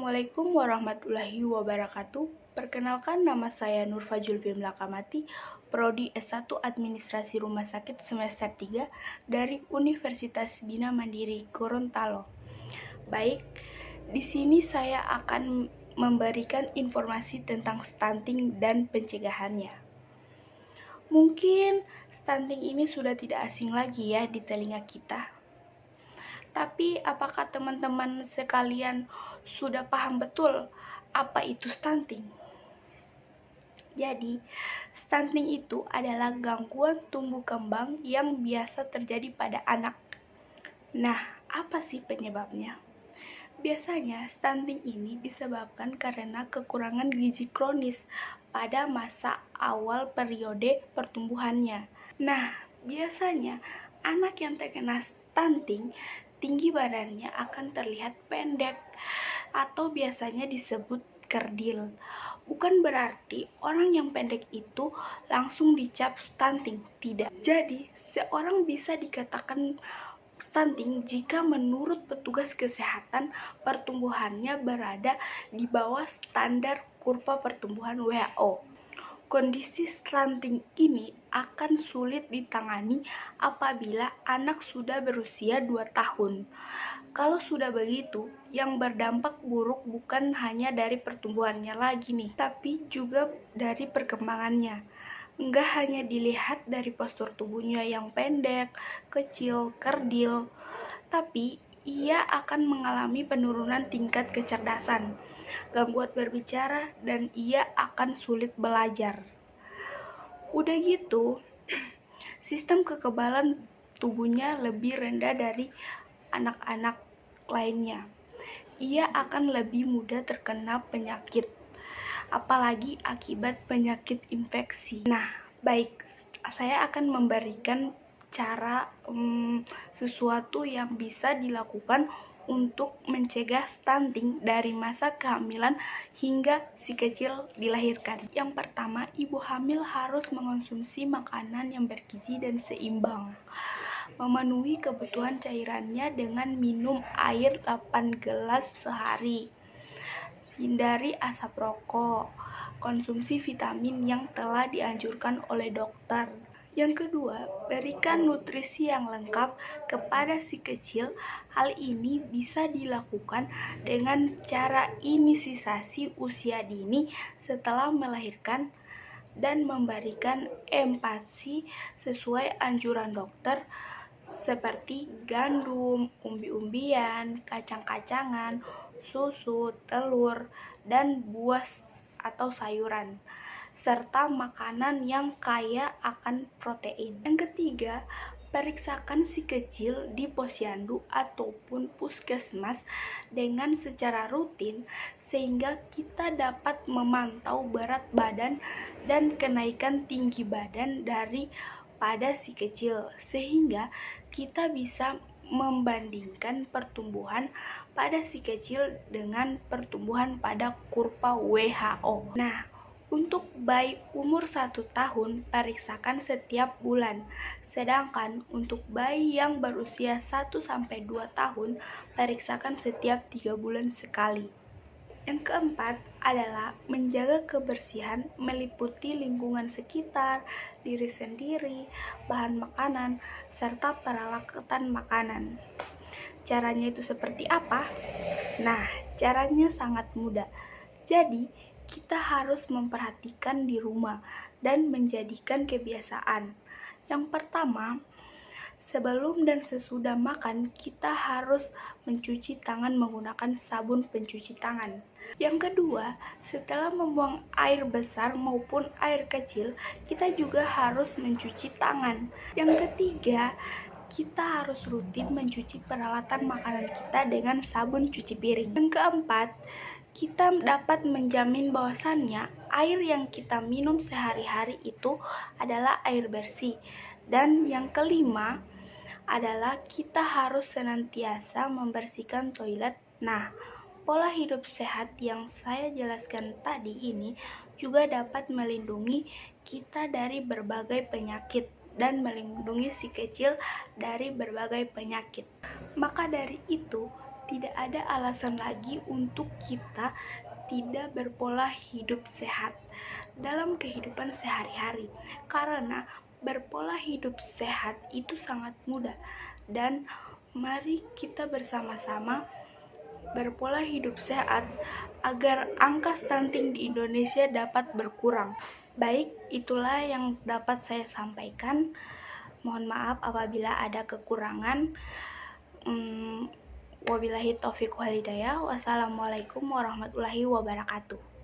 Assalamualaikum warahmatullahi wabarakatuh. Perkenalkan, nama saya Nurfajul Bimlakamati, Prodi S1 Administrasi Rumah Sakit semester 3 dari Universitas Bina Mandiri Gorontalo. Baik, di sini saya akan memberikan informasi tentang stunting dan pencegahannya. Mungkin stunting ini sudah tidak asing lagi ya di telinga kita. Tapi apakah teman-teman sekalian sudah paham betul apa itu stunting? Jadi, stunting itu adalah gangguan tumbuh kembang yang biasa terjadi pada anak. Nah, apa sih penyebabnya? Biasanya, stunting ini disebabkan karena kekurangan gizi kronis pada masa awal periode pertumbuhannya. Nah, biasanya anak yang terkena stunting, tinggi badannya akan terlihat pendek atau biasanya disebut kerdil. Bukan berarti orang yang pendek itu langsung dicap stunting, tidak. Jadi, seorang bisa dikatakan stunting jika menurut petugas kesehatan pertumbuhannya berada di bawah standar kurva pertumbuhan WHO. Kondisi stunting ini akan sulit ditangani apabila anak sudah berusia 2 tahun. Kalau sudah begitu, yang berdampak buruk bukan hanya dari pertumbuhannya lagi nih, tapi juga dari perkembangannya. Enggak hanya dilihat dari postur tubuhnya yang pendek, kecil, kerdil, tapi ia akan mengalami penurunan tingkat kecerdasan, gangguan berbicara, dan ia akan sulit belajar. Udah gitu, sistem kekebalan tubuhnya lebih rendah dari anak-anak lainnya. Ia akan lebih mudah terkena penyakit, apalagi akibat penyakit infeksi. Nah, baik, saya akan memberikan cara sesuatu yang bisa dilakukan untuk mencegah stunting dari masa kehamilan hingga si kecil dilahirkan. Yang pertama, ibu hamil harus mengonsumsi makanan yang bergizi dan seimbang. Memenuhi kebutuhan cairannya dengan minum air 8 gelas sehari. Hindari asap rokok. Konsumsi vitamin yang telah dianjurkan oleh dokter. Yang kedua, berikan nutrisi yang lengkap kepada si kecil. Hal ini bisa dilakukan dengan cara imunisasi usia dini setelah melahirkan dan memberikan empati sesuai anjuran dokter seperti gandum, umbi-umbian, kacang-kacangan, susu, telur, dan buah atau sayuran, serta makanan yang kaya akan protein. Yang ketiga, periksakan si kecil di posyandu ataupun puskesmas dengan secara rutin sehingga kita dapat memantau berat badan dan kenaikan tinggi badan pada si kecil, sehingga kita bisa membandingkan pertumbuhan pada si kecil dengan pertumbuhan pada kurva WHO. Nah, untuk bayi umur 1 tahun, periksakan setiap bulan. Sedangkan untuk bayi yang berusia 1-2 tahun, periksakan setiap 3 bulan sekali. Yang keempat adalah menjaga kebersihan meliputi lingkungan sekitar, diri sendiri, bahan makanan, serta peralatan makanan. Caranya itu seperti apa? Nah, caranya sangat mudah. Jadi, kita harus memperhatikan di rumah dan menjadikan kebiasaan. Yang pertama, sebelum dan sesudah makan, kita harus mencuci tangan menggunakan sabun pencuci tangan. Yang kedua, setelah membuang air besar maupun air kecil, kita juga harus mencuci tangan. Yang ketiga, kita harus rutin mencuci peralatan makanan kita dengan sabun cuci piring. Yang keempat, kita dapat menjamin bahwasannya air yang kita minum sehari-hari itu adalah air bersih. Dan yang kelima adalah kita harus senantiasa membersihkan toilet. Nah, pola hidup sehat yang saya jelaskan tadi ini juga dapat melindungi kita dari berbagai penyakit dan melindungi si kecil dari berbagai penyakit. Maka dari itu, tidak ada alasan lagi untuk kita tidak berpola hidup sehat dalam kehidupan sehari-hari, karena berpola hidup sehat itu sangat mudah. Dan mari kita bersama-sama berpola hidup sehat agar angka stunting di Indonesia dapat berkurang. Baik, itulah yang dapat saya sampaikan. Mohon maaf apabila ada kekurangan. Wabillahi taufiq wal hidayah. Wassalamualaikum warahmatullahi wabarakatuh.